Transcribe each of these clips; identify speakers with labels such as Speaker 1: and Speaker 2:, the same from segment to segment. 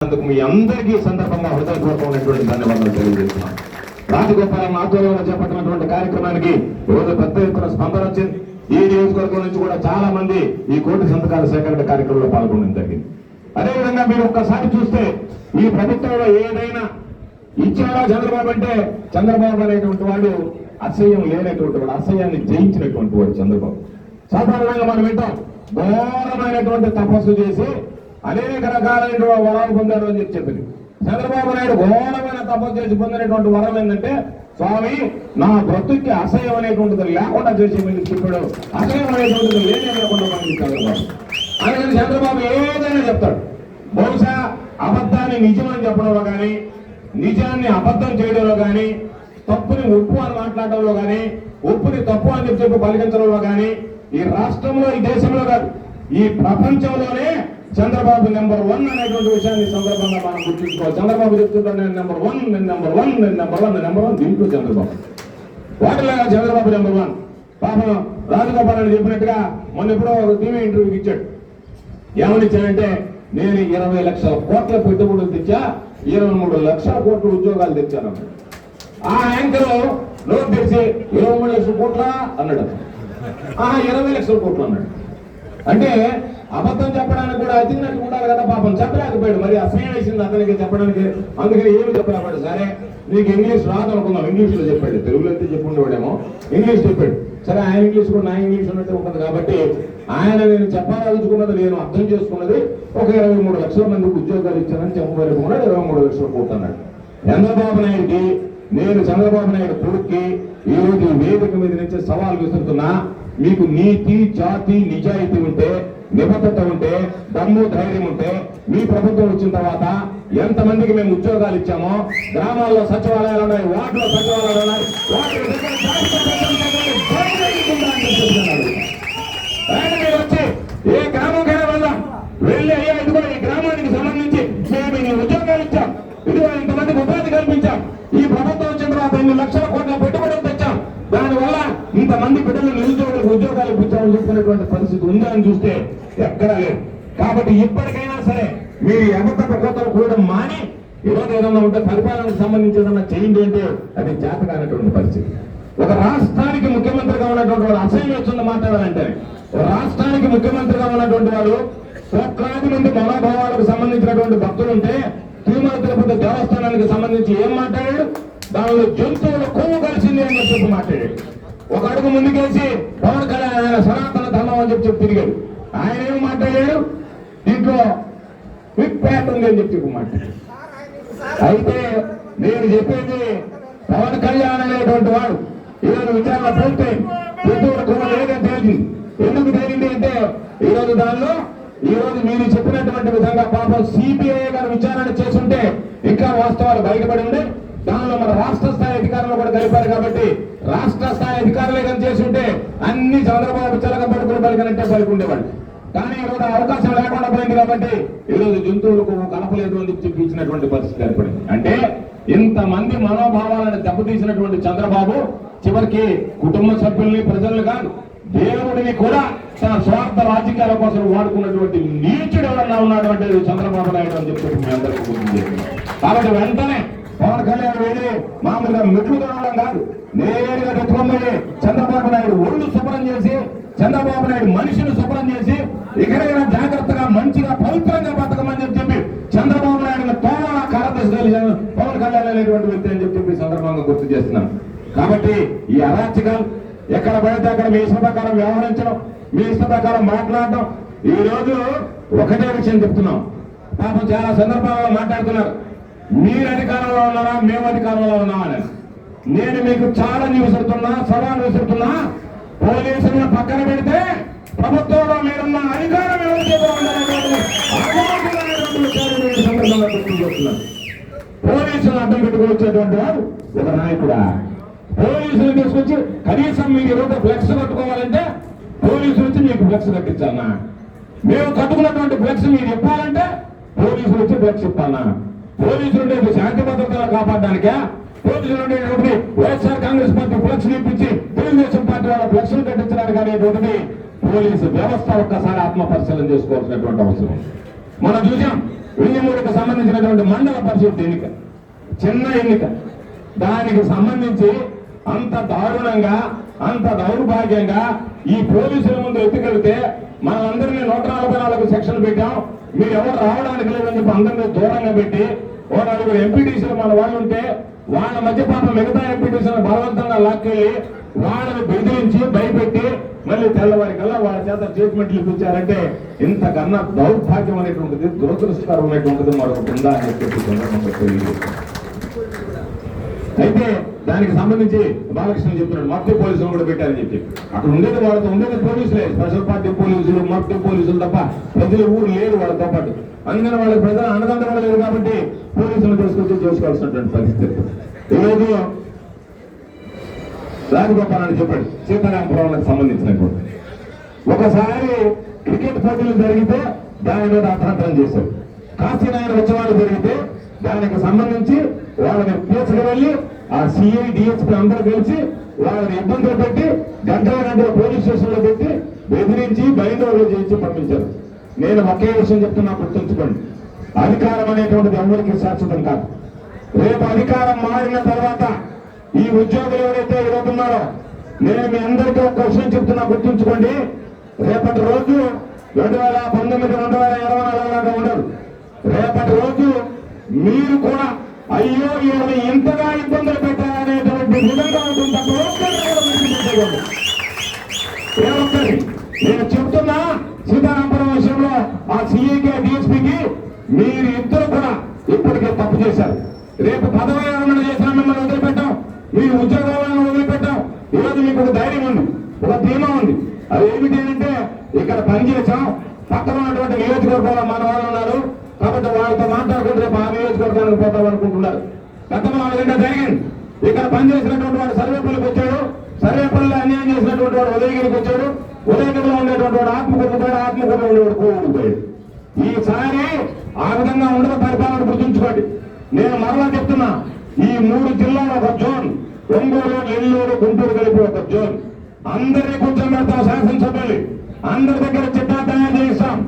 Speaker 1: మీ అందరికీ సందర్భంగా హృదయపూర్వకమైనటువంటి ధన్యవాదాలు తెలియజేస్తున్నాం. రాజగోపాలం ఆధ్వర్యంలో చేపట్టినటువంటి కార్యక్రమానికి రోజు పెద్ద ఎత్తున స్పందన వచ్చింది. ఈ నియోజకవర్గం నుంచి కూడా చాలా మంది ఈ కోటి సంతకాల సేకరణ కార్యక్రమంలో పాల్గొనడం జరిగింది. అదేవిధంగా మీరు ఒక్కసారి చూస్తే ఈ ప్రభుత్వంలో ఏదైనా ఇచ్చారా చంద్రబాబు అంటే చంద్రబాబు అనేటువంటి వాడు అసహ్యం లేనటువంటి వాడు, అసహ్యాన్ని జయించినటువంటి వాడు చంద్రబాబు. సాధారణంగా మనం వింటాం ఘోరమైనటువంటి తపస్సు చేసి అనేక రకాలైన వరాలు పొందారు అని చెప్పింది. చంద్రబాబు నాయుడు ఘోరమైన తపస్సు చేసి పొందినటువంటి వరం ఏంటంటే, స్వామి నా బ్రతుక్కి అసహ్యం అనేటువంటిది లేకుండా చేసి మీరు చెప్పాడు, అసహ్యం అనేటువంటిది లేకుండా మనకి చంద్రబాబు. అందుకని చంద్రబాబు ఏదైనా చెప్తాడు. బహుశా అబద్ధాన్ని నిజమని చెప్పడంలో కానీ, నిజాన్ని అబద్ధం చేయడంలో కానీ, తప్పుని ఒప్పు అని మాట్లాడడంలో కానీ, ఒప్పుని తప్పు అని చెప్పి పలికించడంలో కానీ ఈ రాష్ట్రంలో, ఈ దేశంలో కాదు, ఈ ప్రపంచంలోనే చంద్రబాబు నెంబర్ 1 అనేటువంటి విషయాన్ని సందర్భంగా మనం గుర్తుంచుకోవాలి. చంద్రబాబు చెప్తుంటాడు నేను నెంబర్ 1, నేను నెంబర్ 1, నేను నెంబర్ 1, నెంబర్ 1. దీంట్లో చంద్రబాబు వాటిలాగా చంద్రబాబు నెంబర్ 1. పాపం రాజగోపాల్ అని చెప్పినట్టుగా మొన్న ఎప్పుడో ఒక టీవీ ఇంటర్వ్యూకి ఇచ్చాడు. ఏమని ఇచ్చాడంటే, నేను 20 లక్షల కోట్ల పెట్టుబడులు తెచ్చా, 23 లక్షల కోట్ల ఉద్యోగాలు తెచ్చాను. ఆ యాంకర్ నోట్ తెరిచి 23 లక్షల కోట్ల అన్నాడు. 20 లక్షల కోట్లు అన్నాడు. అంటే అబద్ధం చెప్పడానికి కూడా అతికినట్టు ఉండాలి కదా. పాపం చెప్పలేకపోయాడు. మరి అసహ్యం వేసింది అతనికి చెప్పడానికి. అందుకని ఏమి చెప్పలేకపోయాడు. సరే నీకు ఇంగ్లీష్ రాదు అనుకుందాం, ఇంగ్లీష్ లో చెప్పాడు. తెలుగులో అయితే చెప్పుండేవాడేమో, ఇంగ్లీష్ చెప్పాడు. సరే ఆయన ఇంగ్లీష్ కూడా నా ఇంగ్లీష్ ఉన్నట్టు ఉంటుంది కాబట్టి ఆయన నేను చెప్పాలనుకున్నది, నేను అర్థం చేసుకున్నది ఒక 23 లక్షల మందికి ఉద్యోగాలు ఇచ్చానని చెప్పబోతున్నాడు. 23 లక్షల కోట్లు అన్నాడు. చంద్రబాబు నాయుడికి, నేను చంద్రబాబు నాయుడు కొడుక్కి ఈ రోజు వేదిక మీద నుంచి సవాల్ విసురుతున్నా. మీకు నీతి, జాతి, నిజాయితీ ఉంటే, నిబద్ధత ఉంటే, దమ్ము, ధైర్యం ఉంటే, మీ ప్రభుత్వం వచ్చిన తర్వాత ఎంతమందికి మేము ఉద్యోగాలు ఇచ్చామో, గ్రామాల్లో సచివాలయాలు ఉన్నాయి, వార్డులో సచివాలయాలు ఉన్నాయి, మీరు వచ్చి ఏ గ్రామంకైనా వెళ్దాం, వెళ్ళి అయ్యా ఇదిగో ఈ గ్రామానికి సంబంధించి మేము ఇన్ని ఉద్యోగాలు ఇచ్చాం, ఇదిగో ఇంతమందికి ఉపాధి కల్పించాం, ఈ ప్రభుత్వం వచ్చిన తర్వాత 2 లక్షల కోట్ల పెట్టుబడులు తెచ్చాం, దానివల్ల ఇంతమంది బిడ్డలు నిరుద్యోగులకు ఉద్యోగాలు ఇప్పించాలని చెప్పుకునేటువంటి పరిస్థితి ఉందా అని చూస్తే ఎక్కడా లేదు. కాబట్టి ఇప్పటికైనా సరే మీరు అబద్ధ కోతలు కూడా మాని ఈరోజు ఏదన్నా ఉంటే పరిపాలనకు సంబంధించి ఏదన్నా చేయండి అంటే అది చేత కానటువంటి పరిస్థితి. ఒక రాష్ట్రానికి ముఖ్యమంత్రిగా ఉన్నటువంటి వాడు అసహ్యం వచ్చింది మాట్లాడాలంటే, రాష్ట్రానికి ముఖ్యమంత్రిగా ఉన్నటువంటి వాడు 1,00,000 మంది మనోభావాలకు సంబంధించినటువంటి భక్తులు ఉంటే తిరుమల తిరుపతి దేవస్థానానికి సంబంధించి ఏం మాట్లాడాడు? దానిలో జంతువుల కొవ్వు కలిసింది అని చెప్పి మాట్లాడాడు. ఒక అడుగు ముందుకేసి పవన్ కళ్యాణ్ ఆయన సనాతన ధర్మం అని చెప్పి తిరిగాడు. ఆయన ఏం మాట్లాడాడు? దీంట్లో క్విక్ ప్యాట్ ఉంది అని చెప్పి మాట్లాడాడు. అయితే నేను చెప్పేది, పవన్ కళ్యాణ్ అనేటువంటి వాడు ఈరోజు విచారణ పూర్తయింది, జంతువుల కొవ్వు లేదని తేలింది. ఎందుకు తేలింది అంటే ఈరోజు దానిలో ఈరోజు మీరు చెప్పినటువంటి విధంగా పాపం సిబిఐ గారు విచారణ చేస్తుంటే ఇంకా వాస్తవాలు బయటపడి ఉండే. దానిలో మన రాష్ట్ర స్థాయి అధికారులు కూడా కలిపారు కాబట్టి రాష్ట్ర స్థాయి అధికారులే కానీ చేస్తుంటే అన్ని చంద్రబాబు చెలక పడుకుని పలికినట్టే పలుకుండేవాళ్ళు. కానీ ఈరోజు అవకాశం లేకుండా పోయింది కాబట్టి ఈరోజు జంతువులకు కలపలేదు అని చెప్పి ఇచ్చినటువంటి పరిస్థితి ఏర్పడింది. అంటే ఇంతమంది మనోభావాలను దెబ్బతీసినటువంటి చంద్రబాబు చివరికి కుటుంబ సభ్యుల్ని, ప్రజల్ని కాదు, దేవుడిని కూడా తన స్వార్థ రాజకీయాల కోసం వాడుకున్నటువంటి నీచుడు ఎవరన్నా ఉన్నాడు అంటే చంద్రబాబు నాయుడు అని చెప్పి మీ అందరికీ గుర్తు చేసింది. కాబట్టి వెంటనే పవన్ కళ్యాణ్ వెళ్ళి మామూలుగా మెట్లు తొడవడం కాదు, నేరుగా తెచ్చుకోమని చంద్రబాబు నాయుడు ఒళ్ళు శుభ్రం చేసి, చంద్రబాబు నాయుడు మనిషిని శుభ్రం చేసి, ఎక్కడైనా జాగ్రత్తగా మంచిగా పవిత్రంగా బతకమని చెప్పి చంద్రబాబు నాయుడు తోమల కారదశ పవన్ కళ్యాణ్ అనేటువంటి వ్యక్తి అని చెప్పి సందర్భంగా గుర్తు చేస్తున్నాను. కాబట్టి ఈ అరాచకాలు ఎక్కడ పడితే అక్కడ మీ ఇష్ట ప్రకారం వ్యవహరించడం, మీ ఇష్ట ప్రకారం మాట్లాడడం. ఈ రోజు ఒకటే విషయం చెప్తున్నాం. పాపం చాలా సందర్భాలలో మాట్లాడుతున్నారు, మీరు అధికారంలో ఉన్నారా, మేము అధికారంలో ఉన్నామని. నేను మీకు చాలా విసురుతున్నా, సవాలు విసురుతున్నా. పోలీసులను పక్కన పెడితే ప్రభుత్వంలో మీరున్న అధికారం పోలీసులను అడ్డం పెట్టుకుని వచ్చేటువంటి వాడు ఒక నాయకుడా? పోలీసులు తీసుకొచ్చి కనీసం మీరు ఈరోజు ఫ్లెక్స్ కట్టుకోవాలంటే పోలీసులు వచ్చి మీకు ఫ్లెక్స్ కట్టించాలన్నా? మేము కట్టుకున్నటువంటి ఫ్లెక్స్ మీరు ఇవ్వాలంటే పోలీసులు వచ్చి ఫ్లెక్స్ ఇవ్వాలన్నా? పోలీసులు ఉండేది శాంతి భద్రతలు కాపాడడానికే? పోలీసులు ఉండేటువంటి వైఎస్ఆర్ కాంగ్రెస్ పార్టీ ఫ్లెక్స్ ఇప్పించి తెలుగుదేశం పార్టీ వాళ్ళ ఫ్లెక్స్లు కట్టించడానికి అనేటువంటిది పోలీసు వ్యవస్థ ఒక్కసారి ఆత్మపరిశీలన చేసుకోవాల్సినటువంటి అవసరం. మనం చూసాం విజయమూడికి సంబంధించినటువంటి మండల పరిషత్ ఎన్నిక, చిన్న ఎన్నిక, దానికి సంబంధించి అంత దారుణంగా అంత దౌర్భాగ్యంగా ఈ పోలీసుల ముందు ఎత్తుకెళ్తే మనమందరినీ 144 సెక్షన్ పెట్టాం, మీరు ఎవరు రావడానికి లేదని చెప్పి అందరినీ దూరంగా పెట్టి 4 ఎంపీటీసీలు మన వాళ్ళు ఉంటే వాళ్ళ మధ్య పాపం మిగతా ఎంపీటీసీలను బలవంతంగా లాక్కెళ్ళి వాళ్ళని బెదిరించి భయపెట్టి మళ్ళీ తెల్లవారి కల్లా వాళ్ళ చేత ట్రీట్మెంట్లు ఇప్పించారంటే ఇంతకన్నా దౌర్భాగ్యం అనేటువంటిది, దురదృష్టకరం అనేటువంటిది మరొకటి ఉందా అని చెప్పి అయితే దానికి సంబంధించి బాలకృష్ణ చెప్తున్నాడు మఫ్టీ పోలీసులు కూడా పెట్టారని చెప్పి. అక్కడ ఉండేది వాళ్ళతో ఉండేది పోలీసులే, స్పెషల్ పార్టీ పోలీసులు, మఫ్టీ పోలీసులు తప్ప ప్రజలు ఊరు లేరు వాళ్ళతో పాటు. అందుకని వాళ్ళకి ప్రజలు అండదండ కూడా లేదు కాబట్టి పోలీసులు తీసుకొచ్చి చేసుకోవాల్సినటువంటి పరిస్థితి. ఈరోజు రాజగోపాల్ అని చెప్పాడు సీతారామపురానికి సంబంధించినటువంటి ఒకసారి క్రికెట్ పోటీలు జరిగితే దాని మీద అర్థాంతరం చేశారు. కాశీనాయన ఉత్సవాలు జరిగితే దానికి సంబంధించి వాళ్ళని తీసుకువెళ్ళి ఆ సిఐ డిఎస్పీ అందరూ కలిసి వాళ్ళని ఇబ్బందులు పెట్టి గంటల పోలీస్ స్టేషన్ లో పెట్టి బెదిరించి బయలుదేరు చేయించి పంపించారు. నేను ఒకే విషయం చెప్తున్నా, గుర్తుంచుకోండి, అధికారం అనేటువంటిది ఎవరికి శాశ్వతం కాదు. రేపు అధికారం మారిన తర్వాత ఈ ఉద్యోగులు ఎవరైతే ఈరోజు ఉన్నారో, నేను మీ అందరికీ ఒక విషయం చెప్తున్నా, గుర్తుంచుకోండి, రేపటి రోజు 2019, 2024 లాగా ఉండదు. రేపటి రోజు మీరు కూడా అయ్యో ఈయన ఎంతగా ఇబ్బందులు పెట్టారనేటువంటి విధంగా ఉంటుంది తప్ప ఒక్కరి నేను చెప్తున్నా సీతారామపురం విషయంలో ఆ సిఐకి డిఎస్పీకి మీరు ఇద్దరు కూడా ఇప్పటికే తప్పు చేశారు. రేపు పదవి విరమణ చేసినా మిమ్మల్ని వదిలిపెట్టాం, మీ ఉద్యోగాలను వదిలిపెట్టాం. ఈరోజు మీకు ఒక ధైర్యం ఉంది, ఒక ధీమా ఉంది. అది ఏమిటి అంటే ఇక్కడ పనిచేసాం, పక్కన ఉన్నటువంటి నియోజకవర్గంలో మన వాళ్ళు ఉన్నారు కాబట్టి వాళ్ళతో మాట్లాడుకుంటే రేపు ఆ నియోజకవర్గానికి పోతాం అనుకుంటున్నారు. గతంలో వాళ్ళకంటే జరిగింది. ఇక్కడ పనిచేసినటువంటి వాడు సర్వేపల్లికి వచ్చాడు, సర్వేపల్లిలో అన్యాయం చేసినటువంటి వాడు ఉదయగిరికి వచ్చాడు, ఉదయగిరిలో ఉండేటువంటి వాడు ఆత్మకూరు పోయాడు, ఆత్మకూరులో ఉండేవాడు కోవిడికి పోయాడు. ఈసారి ఆ విధంగా ఉండదు పరిపాలన గుర్తుంచుకోండి. నేను మరలా చెప్తున్నా, ఈ 3 జిల్లాలు ఒక జోన్, ఒంగోలు, నెల్లూరు, గుంటూరు కలిపి ఒక జోన్. అందరినీ కూర్చోబెడతాం శాసనసభ్యులు, అందరి దగ్గర చిట్టా తయారు చేస్తాం.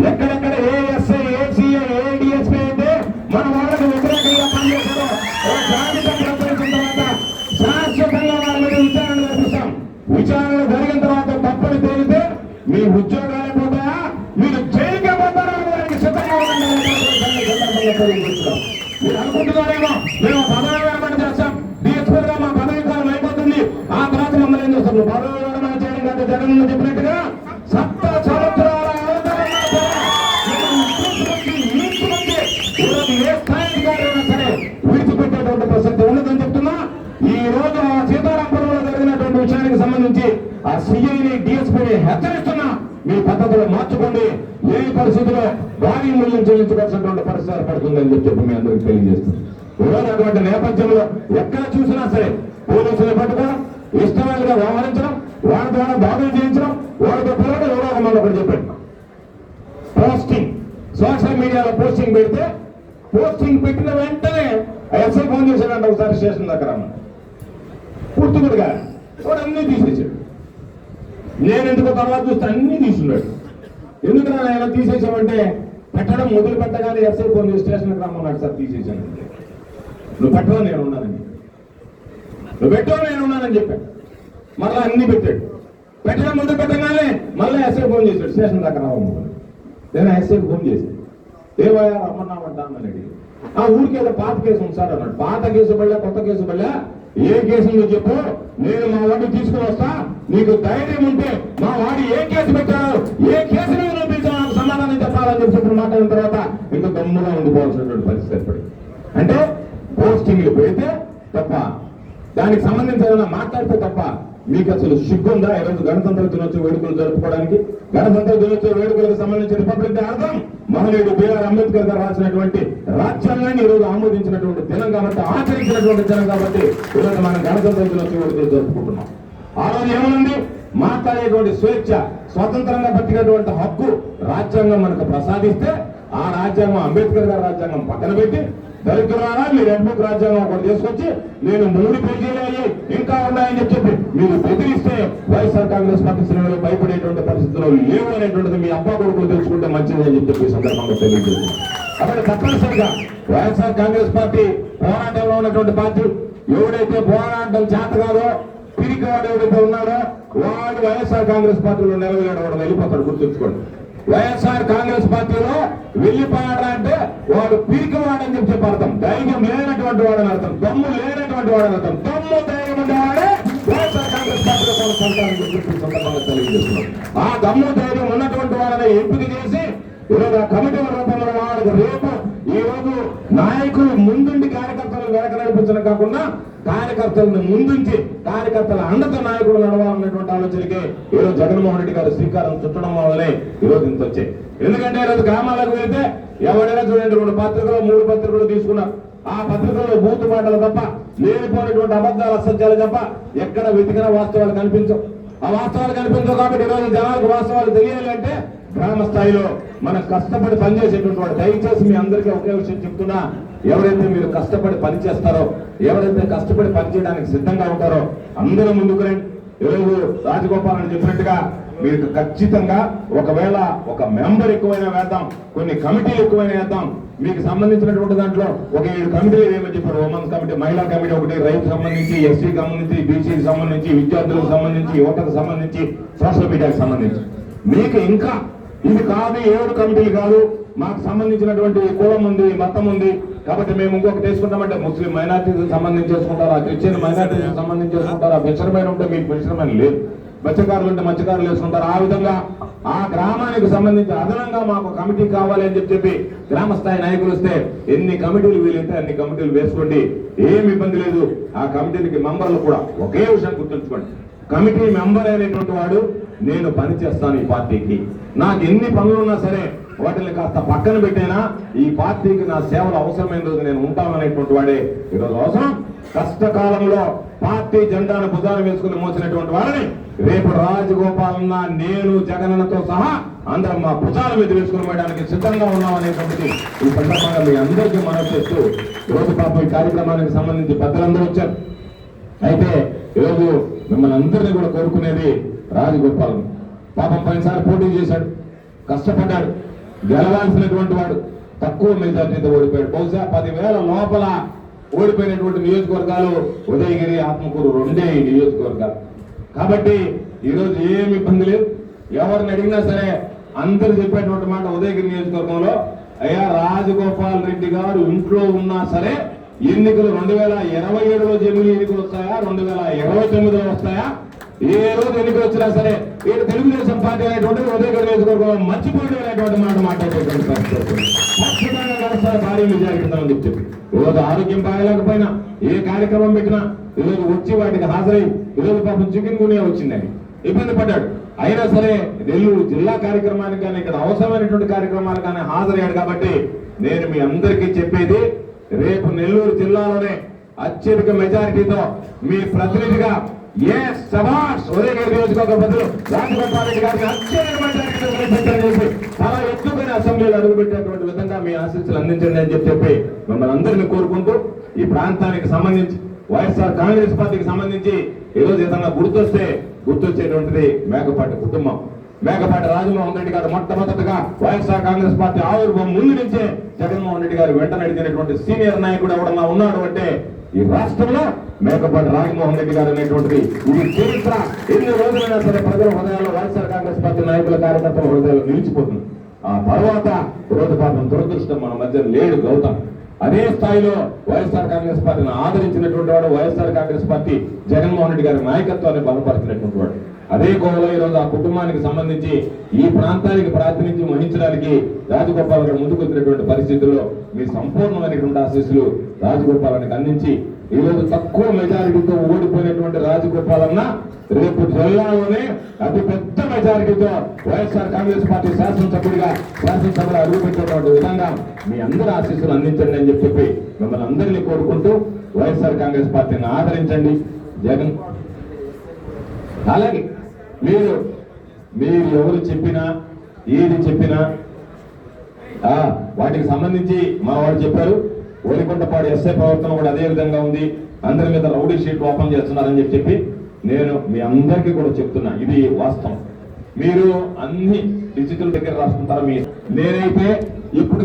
Speaker 1: ఎక్కడెక్కడ ఏ ఎస్ఐ, ఏ సిఐ, ఏ డిఎస్పీ అయితే మన వాళ్ళకి వ్యతిరేకంగా పనిచేస్తారో జాబితా ప్రకటించిన తర్వాత శాశ్వతంగా వాళ్ళ మీద విచారణ జరిపిస్తాం. విచారణ జరిగిన తర్వాత తప్పని తేలితే మీ ఉద్యోగాలు పోతాయా, మీరు జైలుకే పోతారా దానికి సిద్ధంగా మీరు అనుకుంటున్నారేమో మేము పదవి విరమణ చేస్తాం, డిఎస్పీగా మా పదవి కాలం అయిపోతుంది, ఆ తర్వాత మమ్మల్ని ఏం చేస్తాం. పదవి విరమణ చేయడం కంటే జగన్ చెప్పినట్టుగా సప్త సంవత్సరాల ఏ స్థాయి సరే విడిచిపెట్టేటువంటి ప్రసక్తి ఉండదని చెప్తున్నా. ఈ రోజు ఆ సీతారామపురంలో జరిగినటువంటి విషయానికి సంబంధించి ఆ సిఐని డిఎస్పీని హెచ్చరిస్తున్నా, మీ పద్ధతులు మార్చుకోండి. ఏ పరిస్థితిలో భారీ మూల్యం చెల్లించవలసినటువంటి పరిస్థితి ఏర్పడుతుందని చెప్పి మీ అందరికీ తెలియజేస్తుంది. ఈరోజు అటువంటి నేపథ్యంలో ఎక్కడ చూసినా సరే పోలీసులు పట్టుకోవడం, ఇష్టమైనగా వ్యవహరించడం, వారి ద్వారా దాడులు చేయించడం, వారితో పిల్లలు ఎవరో ఒక మనం ఒకటి చెప్పాడు. పోస్టింగ్ సోషల్ మీడియాలో పోస్టింగ్ పెడితే పోస్టింగ్ పెట్టిన వెంటనే ఎస్ఐ ఫోన్ చేశాడంట ఒకసారి స్టేషన్ దగ్గర పూర్తిగా వాడు అన్నీ తీసేసాడు. నేను ఎందుకో తర్వాత చూస్తే అన్నీ తీసుకున్నాడు. ఎందుకు ఆయన తీసేసామంటే పెట్టడం మొదలు పెట్టగానే ఎస్ఐ ఫోన్ చేసి స్టేషన్కి రమ్మన్నాడు, సార్ తీసేసాను. నువ్వు పెట్టడం నేను ఉన్నానని, నువ్వు పెట్టడం నేను ఉన్నానని చెప్పాడు. మళ్ళీ అన్ని పెట్టాడు. పెట్టడం మొదలు పెట్టగానే మళ్ళీ ఎస్ఐ ఫోన్ చేశాడు, స్టేషన్ దగ్గర రావమ్మా. నేను ఎస్ఐకి ఫోన్ చేశాను, ఏవయ్యా రమ్మన్నామంటా అని అడిగి, ఆ ఊరికి ఏదో పాత కేసు ఉంది సార్ అన్నాడు. పాత కేసు పడలే, కొత్త కేసు పడలే, ఏ కేసు నువ్వు చెప్పు, నేను మా వాడిని తీసుకుని వస్తా. నీకు ధైర్యం ఉంటే మా వాడి ఏ కేసు పెట్టాడు, ఏ కేసు నువ్వు నాకు సమాధానం చెప్పాలని చెప్పి మాట్లాడిన తర్వాత ఇంకా దమ్ముగా ఉండిపోవాల్సినటువంటి పరిస్థితి ఏర్పడింది. అంటే పోస్టింగ్లు పెడితే తప్ప, దానికి సంబంధించి ఏదైనా మాట్లాడితే తప్ప మీకు అసలు సిగ్గుందా? ఈరోజు గణతంత్ర దినోత్సవ వేడుకలు జరుపుకోవడానికి, గణతంత్ర దినోత్సవ వేడుకలకు సంబంధించిన రిపబ్లిక్ డే అర్థం మహనీయుడు బిఆర్ అంబేద్కర్ గారు రాసినటువంటి రాజ్యాంగాన్ని ఈరోజు ఆమోదించినటువంటి దినం కాబట్టి, ఆచరించినటువంటి దినం కాబట్టి ఈరోజు మనం గణతంత్ర దినోత్సవ వేడుకలు జరుపుకుంటున్నాం. ఆ రోజు ఏమనుంది? మాట్లాడేటువంటి స్వేచ్ఛ, స్వతంత్రంగా బతికేటువంటి హక్కు రాజ్యాంగం మనకు ప్రసాదిస్తే, ఆ రాజ్యాంగం అంబేద్కర్ గారి రాజ్యాంగం పక్కన పెట్టి దళితులారా మీరు ఎంపిక రాజ్యాంగం ఒకటి తీసుకొచ్చి నేను 3 పేజీలు అయ్యి ఇంకా ఉన్నాయని చెప్పి మీరు బెదిరిస్తే వైఎస్ఆర్ కాంగ్రెస్ పార్టీ శ్రేణులు భయపడేటువంటి పరిస్థితుల్లో లేవు అనేటువంటిది మీ అబ్బా కొడుకులు తెలుసుకుంటే మంచిది అని చెప్పి ఈ సందర్భంగా తెలియజేస్తుంది. కాబట్టి తప్పనిసరిగా వైఎస్ఆర్ కాంగ్రెస్ పార్టీ పోరాటంలో ఉన్నటువంటి పార్టీ, ఎవడైతే పోరాటం చేత కాదో పిరికి వాడు ఎవరైతే ఉన్నాడో వాడు వైఎస్ఆర్ కాంగ్రెస్ పార్టీలో నిలవలేడు, వాడు వెళ్ళిపోతాడు. గుర్తుంచుకోండి, వైఎస్ఆర్ కాంగ్రెస్ పార్టీలో వెళ్ళిపోయాడా అంటే వాడు పిరికి వాడని చెప్పి అర్థం. ధైర్యం లేనటువంటి వాడని అర్థం, దమ్ము లేనటువంటి వాడని అర్థం. దమ్ము ధైర్యం ఉండేవాడే వైఎస్ఆర్ కాంగ్రెస్ పార్టీలో సందర్భంగా తెలియజేస్తున్నాం. ఆ దమ్ము ధైర్యం ఉన్నటువంటి వాడని ఎంపిక చేసి ఈరోజు ఆ కమిటీల రూపంలో వాళ్ళకి రేపు ఈ రోజు నాయకులు ముందుండి కార్యకర్తలను వెనక నడిపించడం కాకుండా కార్యకర్తలను ముందుంచి కార్యకర్తల అండతో నాయకులు నడవాలన్నటువంటి ఆలోచనకి ఈరోజు జగన్మోహన్ రెడ్డి గారు శ్రీకారం చుట్టడం వల్లనే ఈరోజు ఇంత వచ్చాయి. ఎందుకంటే ఈరోజు గ్రామాలకు వెళ్తే ఎవరైనా చూడండి 2 పత్రికలు 3 పత్రికలు తీసుకున్నారు. ఆ పత్రికల్లో బూతు మాటలు తప్ప, లేనిపోయినటువంటి అబద్ధాలు అసత్యాలు తప్ప ఎక్కడ వెతికిన వాస్తవాలు కనిపించవు. ఆ వాస్తవాలు కనిపించవు కాబట్టి ఈరోజు జనాలకు వాస్తవాలు తెలియాలి అంటే గ్రామ స్థాయిలో మనం కష్టపడి పనిచేసేటువంటి వాడు. దయచేసి మీ అందరికీ ఒకే విషయం చెప్తున్నా, ఎవరైతే మీరు కష్టపడి పని చేస్తారో, ఎవరైతే కష్టపడి పనిచేయడానికి సిద్ధంగా ఉంటారో అందరూ ముందుకు రండి. ఈరోజు రాజగోపాల్ అని చెప్పినట్టుగా మీకు ఖచ్చితంగా ఒకవేళ ఒక మెంబర్ ఎక్కువైనా వేద్దాం, కొన్ని కమిటీలు ఎక్కువైనా వేద్దాం. మీకు సంబంధించినటువంటి దాంట్లో ఒక 7 కమిటీలు ఏమని చెప్పారు. ఉమెన్స్ కమిటీ, మహిళా కమిటీ ఒకటి, రైతు సంబంధించి, ఎస్సీకి సంబంధించి, బీసీకి సంబంధించి, విద్యార్థులకు సంబంధించి, యువతకు సంబంధించి, సోషల్ మీడియాకి సంబంధించి. మీకు ఇంకా ఇది కాదు 7 కమిటీలు కాదు, మాకు సంబంధించినటువంటి కులం ఉంది, మతం ఉంది కాబట్టి మేము ఇంకొక తీసుకుంటామంటే ముస్లిం మైనార్టీకి సంబంధించి చేసుకుంటారా, క్రిస్టియన్ మైనార్టీకి సంబంధించి చేసుకుంటారా, ఫిషర్మెన్ ఉంటే మీకు ఫిషర్మెన్ లేదు, మత్స్యకారులు ఉంటే మత్స్యకారులు వేసుకుంటారు. ఆ విధంగా ఆ గ్రామానికి సంబంధించి అదనంగా మాకు కమిటీ కావాలి అని చెప్పి గ్రామ స్థాయి నాయకులు వస్తే ఎన్ని కమిటీలు వీలైతే అన్ని కమిటీలు వేసుకోండి, ఏమి ఇబ్బంది లేదు. ఆ కమిటీలకి మెంబర్లు కూడా ఒకే విషయం గుర్తుంచుకోండి, కమిటీ మెంబర్ అయినటువంటి వాడు నేను పని చేస్తాను ఈ పార్టీకి, నాకు ఎన్ని పనులున్నా సరే వాటిని కాస్త పక్కన పెట్టైనా ఈ పార్టీకి నా సేవలు అవసరమైన రోజు నేను ఉంటాననేటువంటి వాడే ఈరోజు అవసరం. కష్టకాలంలో పార్టీ జెండాను భుజాన వేసుకుని మోసినటువంటి వాడిని రేపు రాజగోపాలన్న, నేను, జగనన్నతో సహా అందరం మా భుజాల మీద వేసుకుని వేయడానికి సిద్ధంగా ఉన్నామనేటువంటిది ఈ సందర్భంగా మీ అందరికీ మనవి చేస్తూ ఈరోజు పాపం ఈ కార్యక్రమానికి సంబంధించి పెద్దలందరూ వచ్చారు. అయితే ఈరోజు మిమ్మల్ని అందరినీ కూడా కోరుకునేది రాజగోపాలన్. పాపం పోయినసారి పోటీ చేశాడు, కష్టపడ్డాడు, గెలవాల్సినటువంటి వాడు తక్కువ మెజార్టీతో ఓడిపోయాడు. బహుశా 10,000 లోపల ఓడిపోయినటువంటి నియోజకవర్గాలు ఉదయగిరి, ఆత్మకూరు 2 నియోజకవర్గాలు. కాబట్టి ఈరోజు ఏమి ఇబ్బంది లేదు. ఎవరిని అడిగినా సరే అందరు చెప్పేటువంటి మాట ఉదయగిరి నియోజకవర్గంలో, అయ్యా రాజగోపాల్ రెడ్డి గారు ఇంట్లో ఉన్నా సరే ఎన్నికలు 2027లో జమిలీ ఎన్నికలు వస్తాయా, 2029లో వస్తాయా, ఏ రోజు ఎన్నికలు వచ్చినా సరే ఏడు తెలుగుదేశం పార్టీ అనేటువంటిది ఉదయగిరి నియోజకవర్గంలో మర్చిపోవడం అనేటువంటి మాట మాట్లాడేటువంటి పరిస్థితి. ఖచ్చితంగా కలుస్తారు, భారీ విజయాలు చెప్పి ఈరోజు ఆరోగ్యం బాగలేకపోయినా ఏ కార్యక్రమం పెట్టినా ఈరోజు వచ్చి వాటికి హాజరై ఈరోజు పాపం చికెన్ గునియా వచ్చిందని ఇబ్బంది పడ్డాడు. అయినా సరే నెల్లూరు జిల్లా కార్యక్రమానికి కానీ ఇక్కడ అవసరమైనటువంటి కార్యక్రమాలు కానీ హాజరయ్యాడు. కాబట్టి నేను మీ అందరికీ చెప్పేది, రేపు నెల్లూరు జిల్లాలోనే అత్యధిక మెజారిటీతో మీ ప్రతినిధిగా సభాష్ ఉదయగిరి నియోజకవర్గ ప్రజలు రాజగోపాల్ రెడ్డి గారికి అత్యధిక మెజారిటీతో చెప్పి చాలా ఎక్కువగా అసెంబ్లీలో అడుగుపెట్టేటువంటి విధంగా మీ ఆశీస్సులు అందించండి అని చెప్పి మిమ్మల్ని అందరినీ కోరుకుంటూ ఈ ప్రాంతానికి సంబంధించి వైఎస్ఆర్ కాంగ్రెస్ పార్టీకి సంబంధించి ఈరోజు ఏదన్నా గుర్తొచ్చేటువంటిది మేకపాటి కుటుంబం. మేకపాటి రాజమోహన్ రెడ్డి గారు మొట్టమొదటిగా వైఎస్ఆర్ కాంగ్రెస్ పార్టీ ఆవిర్భావం ముందు నుంచే జగన్మోహన్ రెడ్డి గారు వెంట నడిచినటువంటి సీనియర్ నాయకుడు ఎవడన్నా ఉన్నాడు అంటే ఈ రాష్ట్రంలో మేకపాటి రాజమోహన్ రెడ్డి గారు అనేటువంటిది ఇది చరిత్ర. ఎన్ని రోజులైనా సరే ప్రజల హృదయాల్లో వైఎస్ఆర్ కాంగ్రెస్ పార్టీ నాయకుల కార్యకర్తల హృదయాల్లో నిలిచిపోతుంది. ఆ తర్వాత రోజు పాపం దురదృష్టం మన మధ్య లేడు గౌతమ్. అదే స్థాయిలో వైఎస్ఆర్ కాంగ్రెస్ పార్టీని ఆదరించినటువంటి వాడు, వైఎస్ఆర్ కాంగ్రెస్ పార్టీ జగన్మోహన్ రెడ్డి గారి నాయకత్వాన్ని బలపరిచినటువంటి వాడు. అదే కోవలో ఈరోజు ఆ కుటుంబానికి సంబంధించి ఈ ప్రాంతానికి ప్రాతినిధ్యం వహించడానికి రాజగోపాల్ గారు ముందుకు వచ్చినటువంటి పరిస్థితుల్లో మీ సంపూర్ణమైనటువంటి ఆశీస్సులు రాజగోపాలానికి అందించి ఈరోజు తక్కువ మెజారిటీతో ఓడిపోయినటువంటి రాజగోపాలన్న రేపు జిల్లాలోనే అతి పెద్ద మెజారిటీతో వైఎస్ఆర్ కాంగ్రెస్ పార్టీ శాసనసభలో అడుగుపెట్టేటువంటి విధంగా మీ అందరి ఆశీస్సులు అందించండి అని చెప్పి మిమ్మల్ని అందరినీ కోరుకుంటూ వైఎస్ఆర్ కాంగ్రెస్ పార్టీని ఆదరించండి. జగన్ అలాగే మీరు ఎవరు చెప్పినా ఏది చెప్పినా వాటికి సంబంధించి మా వాడు చెప్పారు. ఓలికొండపాడు ఎస్ఐ ప్రవర్తన కూడా అదే విధంగా ఉంది, అందరి మీద రౌడీ షీట్ ఓపెన్ చేస్తున్నారని చెప్పి నేను మీ అందరికీ కూడా చెప్తున్నా, ఇది వాస్తవం. మీరు అన్ని డిజిటల్ దగ్గర రాసుకుంటారు. నేనైతే ఇప్పుడు